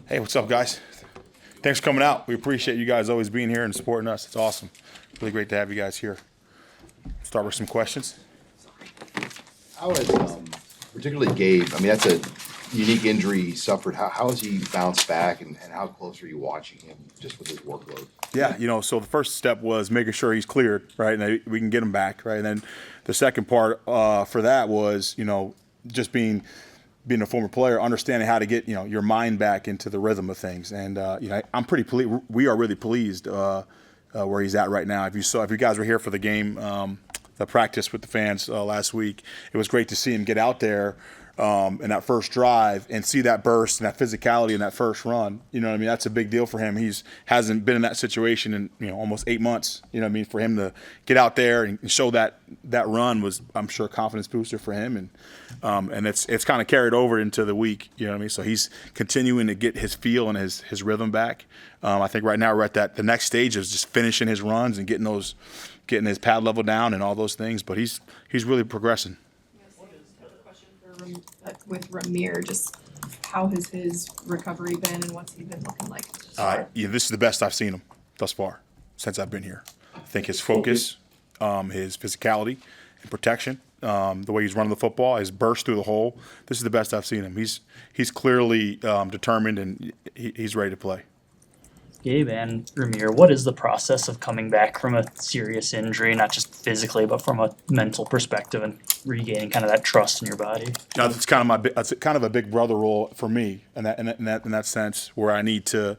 Hey, what's up, guys? Thanks for coming out. We appreciate you guys always being here and supporting us. It's awesome. Really great to have you guys here. Start with some questions. How is, particularly Gabe, I mean, that's a unique injury he suffered. How has he bounced back, and how close are you watching him just with his workload? Yeah, so the first step was making sure he's cleared, right, and we can get him back, right? And then the second part for that was, just being a former player, understanding how to get, your mind back into the rhythm of things. And, I'm pretty pleased. We are really pleased where he's at right now. If you guys were here for the game, the practice with the fans last week, it was great to see him get out there in that first drive and see that burst and that physicality in that first run. You know what I mean? That's a big deal for him. Hasn't been in that situation in almost 8 months. You know what I mean? For him to get out there and show that run was, I'm sure, a confidence booster for him, and it's kind of carried over into the week. You know what I mean? So he's continuing to get his feel and his rhythm back. I think right now we're at the next stage of just finishing his runs and getting his pad level down and all those things. But he's really progressing. With Ramir, just how has his recovery been and what's he been looking like? This is the best I've seen him thus far since I've been here. I think his focus, his physicality and protection, the way he's running the football, his burst through the hole. This is the best I've seen him. He's clearly determined and he's ready to play. Gabe and Ramir, what is the process of coming back from a serious injury, not just physically, but from a mental perspective and regaining kind of that trust in your body? It's kind of a big brother role for me in that sense, where I need to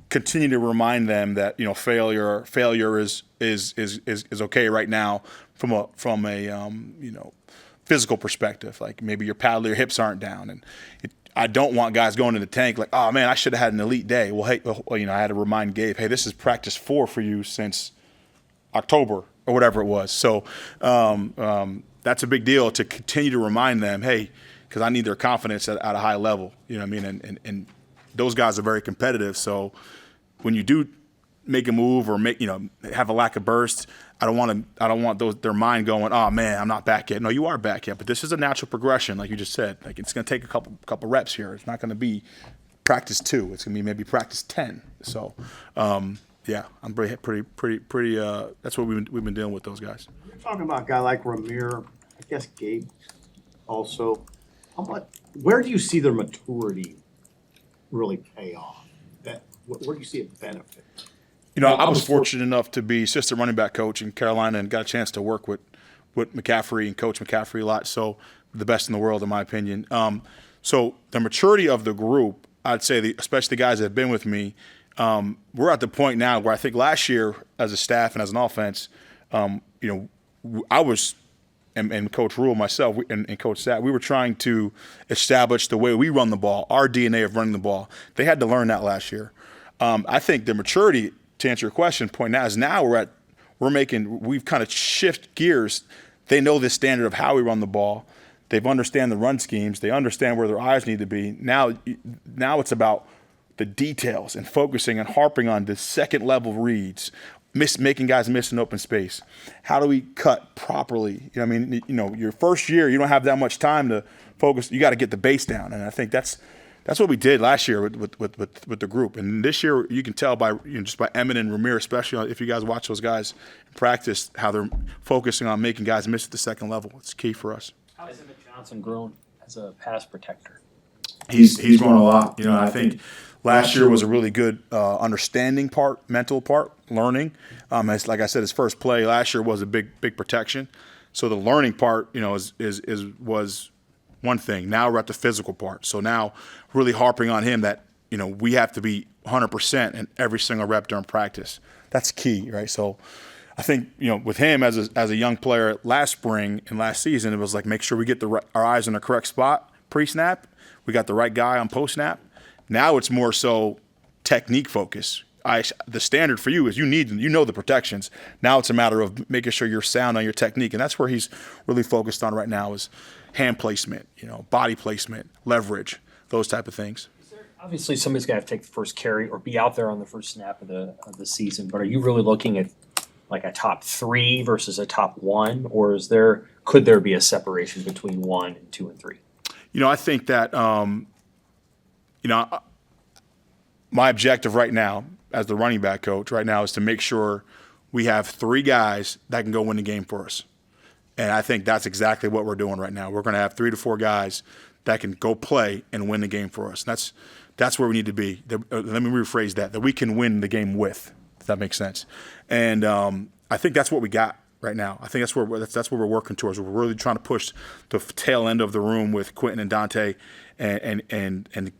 continue to remind them that failure is okay right now from a physical perspective. Like maybe your pad or your hips aren't down, and I don't want guys going to the tank like, oh man, I should have had an elite day. Well, hey, I had to remind Gabe, hey, this is practice 4 for you since October or whatever it was. So that's a big deal to continue to remind them, hey, because I need their confidence at a high level. You know what I mean? And those guys are very competitive. So when you do make a move or have a lack of burst, I don't want their mind going, oh man, I'm not back yet. No, you are back yet, but this is a natural progression, like you just said. Like it's going to take a couple reps here. It's not going to be practice 2. It's going to be maybe practice 10. So, yeah, I'm pretty. That's what we've been dealing with those guys. You're talking about a guy like Ramir, I guess Gabe also. Where do you see their maturity really pay off? Where do you see it benefit? I was fortunate enough to be assistant running back coach in Carolina and got a chance to work with McCaffrey and Coach McCaffrey a lot. So the best in the world, in my opinion. So the maturity of the group, I'd say, especially the guys that have been with me, we're at the point now where I think last year as a staff and as an offense, I was and Coach Rule, myself, and Coach Satt, we were trying to establish the way we run the ball, our DNA of running the ball. They had to learn that last year. I think the maturity, to answer your question, point now is now we've kind of shift gears. They know the standard of how we run the ball. They've understand the run schemes. They understand where their eyes need to be. Now it's about the details and focusing and harping on the second level reads, making guys miss in open space. How do we cut properly? Your first year, you don't have that much time to focus. You got to get the base down, and I think that's what we did last year with the group. And this year, you can tell by just by Emmett and Ramir, especially if you guys watch those guys in practice, how they're focusing on making guys miss at the second level. It's key for us. How has Emmett Johnson grown as a pass protector? He's grown a lot. I think last year was a really good understanding part, mental part, learning. Like I said, his first play last year was a big protection. So the learning part, was one thing. Now we're at the physical part. So now really harping on him that, we have to be 100% in every single rep during practice. That's key, right? So I think, with him as a young player last spring and last season, it was like make sure we get our eyes in the correct spot pre-snap. We got the right guy on post-snap. Now it's more so technique focus. The standard for you is you know the protections. Now it's a matter of making sure you're sound on your technique, and that's where he's really focused on right now is hand placement, body placement, leverage, those type of things. Obviously, somebody's got to take the first carry or be out there on the first snap of the season. But are you really looking at like a top 3 versus a top 1, or is there could there be a separation between 1 and 2 and 3? I think that, my objective right now as the running back coach right now is to make sure we have 3 guys that can go win the game for us. And I think that's exactly what we're doing right now. We're going to have 3 to 4 guys that can go play and win the game for us. That's where we need to be. Let me rephrase that we can win the game with, if that makes sense. And I think that's what we got right now. I think that's where we're working towards. We're really trying to push the tail end of the room with Quentin and Dante and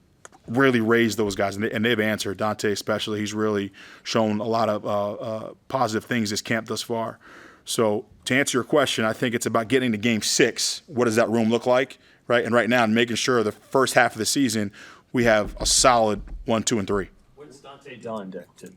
really raise those guys. And they've answered, Dante especially. He's really shown a lot of positive things this camp thus far. So to answer your question, I think it's about getting to game 6. What does that room look like? Right, and right now, making sure the first half of the season we have a solid 1, 2, and 3. What's Dante done to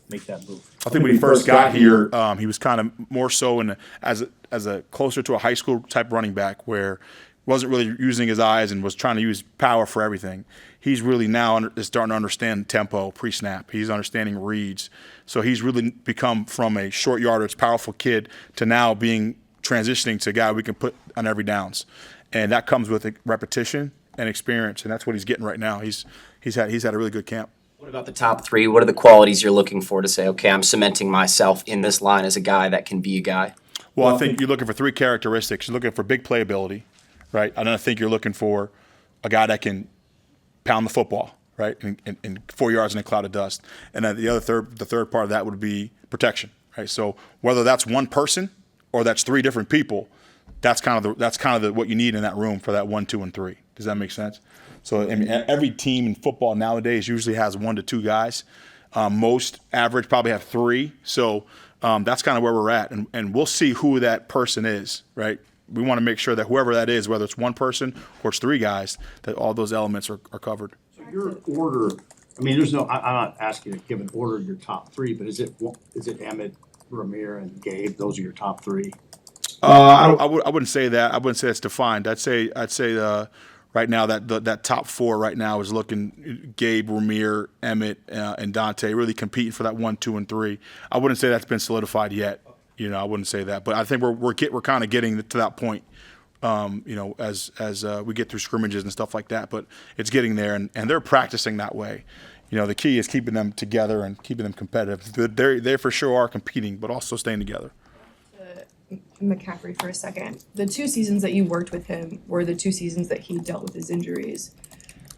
make that move? I think when he first got here, he was kind of more so as a closer to a high school type running back, where wasn't really using his eyes and was trying to use power for everything. He's really now is starting to understand tempo pre-snap. He's understanding reads, so he's really become from a short yardage, powerful kid to now transitioning to a guy we can put on every downs. And that comes with repetition and experience, and that's what he's getting right now. He's had a really good camp. What about the top 3? What are the qualities you're looking for to say, okay, I'm cementing myself in this line as a guy that can be a guy? Well, I think you're looking for 3 characteristics. You're looking for big playability, right? And I think you're looking for a guy that can pound the football, right, in 4 yards in a cloud of dust. And then the third part of that would be protection, right? So whether that's one person or that's 3 different people, that's kind of what you need in that room for that 1, 2, and 3. Does that make sense? So I mean, every team in football nowadays usually has 1 to 2 guys. Most average probably have 3. So that's kind of where we're at, and we'll see who that person is. Right? We want to make sure that whoever that is, whether it's 1 person or it's 3 guys, that all those elements are covered. So your order, I mean, I'm not asking you to give an order of your top 3, but is it Emmett, Ramir, and Gabe? Those are your top 3. I wouldn't say that. I wouldn't say it's defined. I'd say right now that top 4 right now is looking Gabe, Ramir, Emmett, and Dante really competing for that 1, 2, and 3. I wouldn't say that's been solidified yet. I wouldn't say that, but I think we're kind of getting to that point. As we get through scrimmages and stuff like that, but it's getting there, and they're practicing that way. The key is keeping them together and keeping them competitive. They for sure are competing, but also staying together. McCaffrey for a second. The 2 seasons that you worked with him were the 2 seasons that he dealt with his injuries.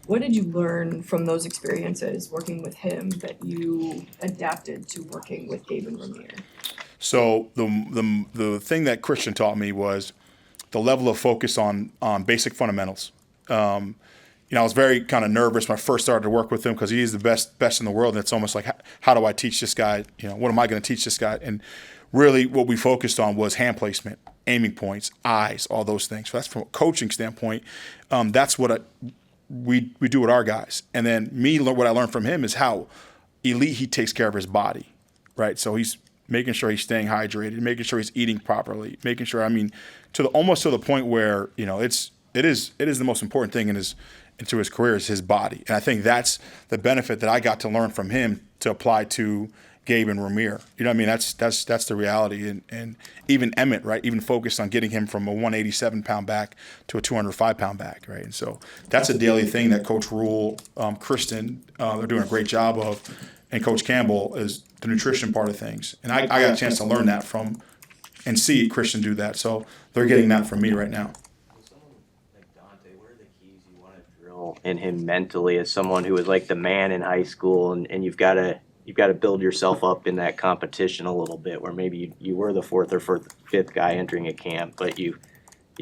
What did you learn from those experiences working with him that you adapted to working with Gabe and Ramir? So the thing that Christian taught me was the level of focus on basic fundamentals. I was very kind of nervous when I first started to work with him because he is the best in the world, and it's almost like, how do I teach this guy? What am I going to teach this guy? And really what we focused on was hand placement, aiming points, eyes, all those things. So that's from a coaching standpoint. That's what we do with our guys. And then what I learned from him is how elite he takes care of his body, right? So he's making sure he's staying hydrated, making sure he's eating properly, making sure, almost to the point where, it is the most important thing into his career is his body. And I think that's the benefit that I got to learn from him to apply to Gabe and Ramir. That's the reality. And even Emmett, right, even focused on getting him from a 187-pound back to a 205-pound back, right? And so that's a daily thing that Coach Rule, Kristen, they're doing a great job of, and Coach Campbell is the nutrition part of things. And I got a chance to learn that from and see Christian do that. So they're getting that from me right now. Someone like Dante, what are the keys you want to drill in him mentally as someone who was like the man in high school, and you've got to build yourself up in that competition a little bit, where maybe you were the 4th or 5th guy entering a camp, but you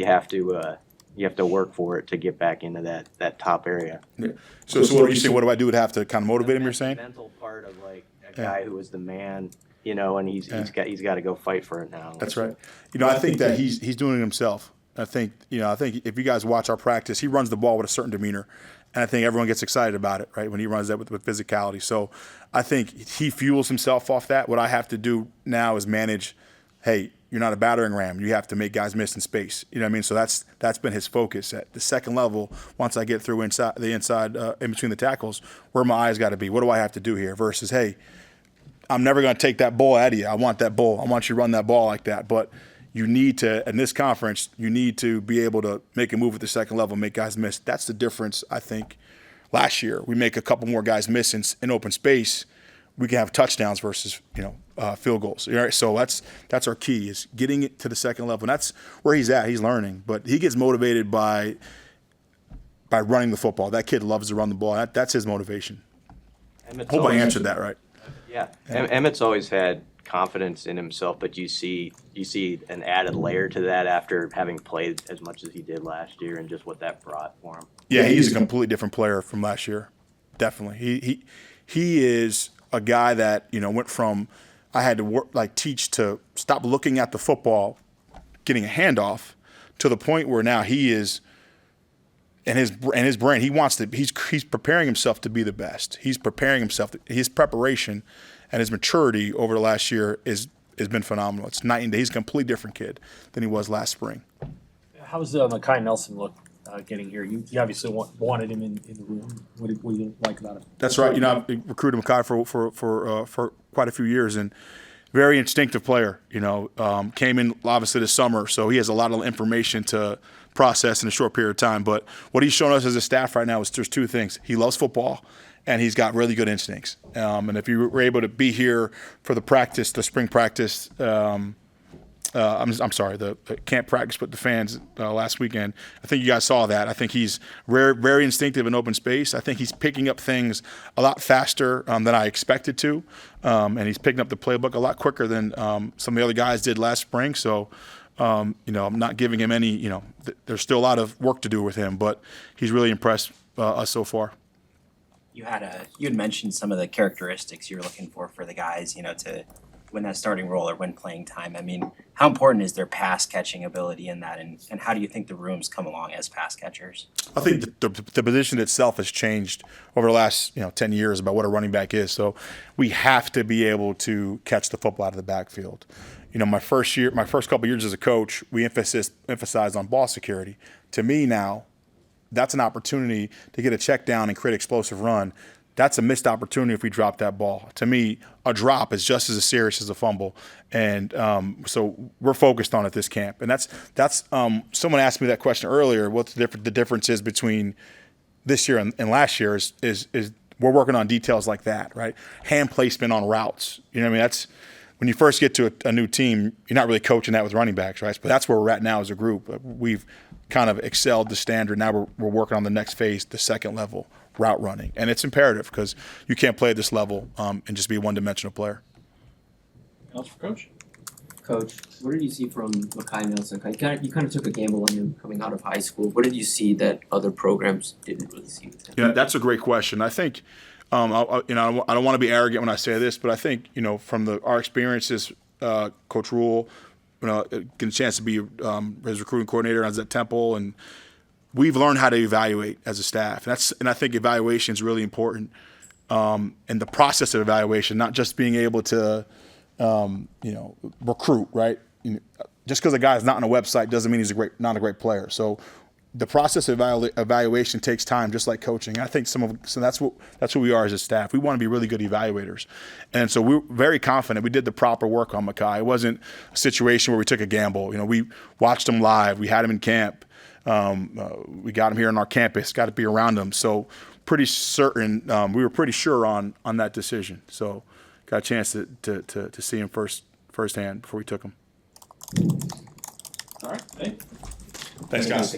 have to work for it to get back into that top area. Yeah. So what do you say? What do I do to have to kind of motivate him? You're saying? The mental part of like a guy who was the man, and he's got to go fight for it now. That's right. I think that he's doing it himself. I think if you guys watch our practice, he runs the ball with a certain demeanor, and I think everyone gets excited about it, right, when he runs that with physicality. So I think he fuels himself off that. What I have to do now is manage, hey, you're not a battering ram. You have to make guys miss in space. So that's been his focus. At the second level, once I get through inside in between the tackles, where my eyes got to be. What do I have to do here? Versus, hey, I'm never going to take that ball out of you. I want that ball. I want you to run that ball like that. But you need to, in this conference, you need to be able to make a move at the second level, make guys miss. That's the difference, I think. Last year, we make a couple more guys miss in open space. We can have touchdowns versus, field goals. All right, so that's our key, is getting it to the second level. And that's where he's at. He's learning. But he gets motivated by running the football. That kid loves to run the ball. That's his motivation. Emmett's Hope I always- answered that right. Yeah, Emmett's always had confidence in himself, but you see an added layer to that after having played as much as he did last year and just what that brought for him. Yeah, he's a completely different player from last year. Definitely. He is a guy that, went from I had to work, teach to stop looking at the football, getting a handoff, to the point where now he is in his brain, he's preparing himself to be the best. He's preparing himself. His preparation and his maturity over the last year has been phenomenal. It's night and day. He's a completely different kid than he was last spring. How's Mekhi Nelson look getting here? You obviously wanted him in the room. What do you like about him? That's right. I recruited Mekhi for quite a few years, and very instinctive player. Came in obviously this summer, so he has a lot of information to process in a short period of time. But what he's shown us as a staff right now is there's two things: he loves football, and he's got really good instincts. And if you were able to be here for the spring practice, I'm sorry, the camp practice with the fans last weekend, I think you guys saw that. I think he's very, very instinctive in open space. I think he's picking up things a lot faster than I expected to, and he's picking up the playbook a lot quicker than some of the other guys did last spring. So, I'm not giving him any. There's still a lot of work to do with him, but he's really impressed us so far. You had mentioned some of the characteristics you're looking for the guys, to win that starting role or win playing time. I mean, how important is their pass catching ability in that, and how do you think the rooms come along as pass catchers? I think the position itself has changed over the last 10 years about what a running back is. So we have to be able to catch the football out of the backfield. My first couple of years as a coach, we emphasized on ball security. To me now, that's an opportunity to get a check down and create an explosive run. That's a missed opportunity if we drop that ball. To me, a drop is just as serious as a fumble, and so we're focused on it this camp. And that's someone asked me that question earlier. What the difference is between this year and last year is we're working on details like that, right? Hand placement on routes. That's when you first get to a new team, you're not really coaching that with running backs, right? But that's where we're at now as a group. We've kind of excelled the standard. Now we're working on the next phase, the second level, route running. And it's imperative because you can't play at this level and just be a one-dimensional player. Else for Coach? Coach, what did you see from Mekhi Nelson? You kind of took a gamble on him coming out of high school. What did you see that other programs didn't really see with him? Yeah, that's a great question. I think I don't want to be arrogant when I say this, but I think from our experiences, Coach Rule, getting a chance to be his recruiting coordinator. I was at Temple, and we've learned how to evaluate as a staff. And I think evaluation is really important. And the process of evaluation, not just being able to, recruit, right? Just because a guy is not on a website doesn't mean he's not a great player. So the process of evaluation takes time, just like coaching. I think so that's what we are as a staff. We want to be really good evaluators, and so we're very confident we did the proper work on Mekhi. It wasn't a situation where we took a gamble. We watched him live. We had him in camp. We got him here on our campus. Got to be around him. So pretty certain. We were pretty sure on that decision. So got a chance to see him firsthand before we took him. All right. Hey. Thanks, guys.